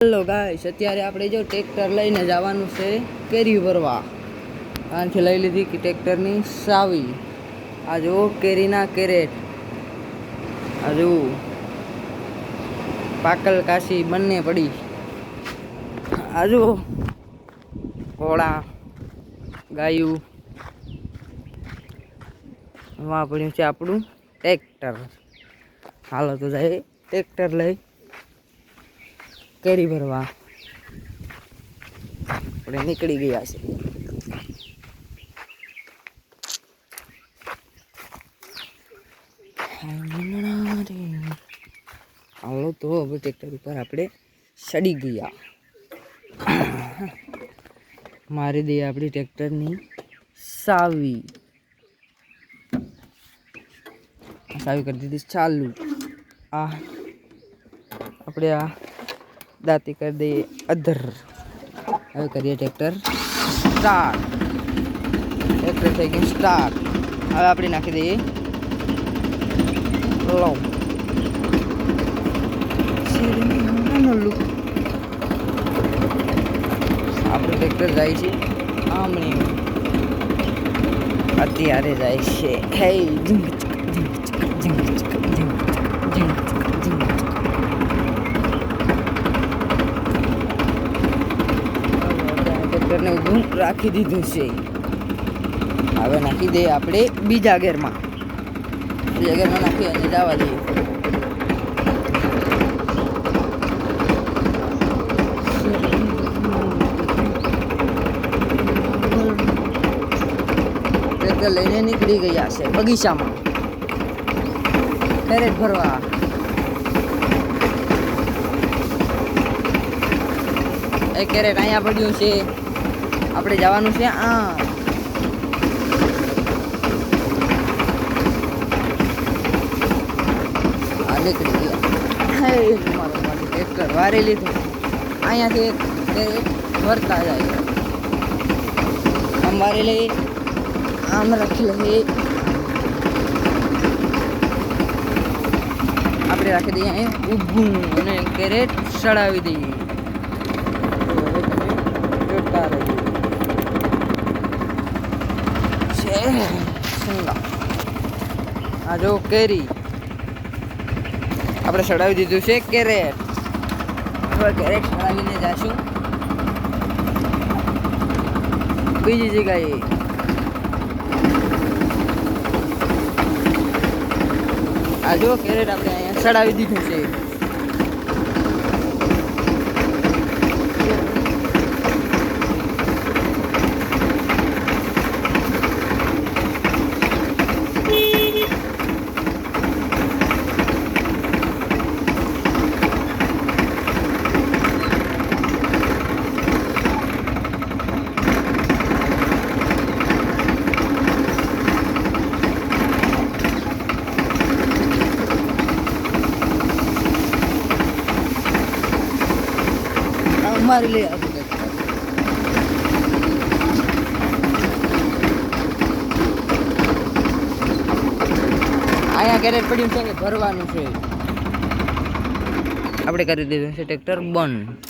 Hello guys, અત્યારે આપણે જો ટ્રેક્ટર લઈને જવાનું છે કેરી ભરવા. આનાથી લઈ લીધી કે ટ્રેક્ટરની સાવી. આ જો કેરીના કેરેટ, આ જો પાકલ કાશી બંને પડી. આ જો ઘોડા ગાયું. એમાં પડ્યું છે આપણું ટ્રેક્ટર. હાલો તો જાય ટ્રેક્ટર લઈ કેરી ભરવા આપણે નીકળી ગયા છે. હાલો તો હવે ટ્રેક્ટર ઉપર આપણે ચડી ગયા. મારી દઈએ આપણી ટ્રેક્ટરની સાવી કરી દીધી ચાલુ. આ આપણે આ દાંતી કરી દઈએ અધર. હવે કરીએ ટ્રેક્ટર સ્ટાર્ટ. ટ્રેક્ટર થઈ ગયું સ્ટાર્ટ. હવે આપણે નાખી દઈએ લો. આપણું ટ્રેક્ટર જાય છે આમણે, અત્યારે જાય છે. હે ટ્રેક્ટરને ઊભું રાખી દીધું છે. હવે નાખી દઈએ આપણે બીજા ગેરમાં. બીજા ગેરમાં નાખી અને જવા દઈએ. ટ્રેક્ટર લઈને નીકળી ગયા છે બગીચામાં કેરેટ ભરવા. એ કેરેટ અહીંયા પડ્યું છે, આપણે જવાનું છે આ. નીકળી ગયા. મારું ટ્રેક્ટર વારી લીધું. અહીંયાથી કેરેટ ભરતા જાય. આમ વારી લઈ, આમ રાખી લઈએ. આપણે રાખી દઈએ અહીંયા ઊભું અને કેરેટ ચડાવી દઈએ. આ જો કેરી આપણે ચડાવી દીધું છે કેરેટ. હવે કેરેટ ચડાવીને જાશું બીજી જગ્યાએ. આ જો કેરેટ આપણે અહીંયા ચડાવી દીધું છે. મારી લઈ અહીંયા કેરેટ પડ્યું છે કે ભરવાનું છે. આપણે કરી દીધું છે ટ્રેક્ટર બંધ.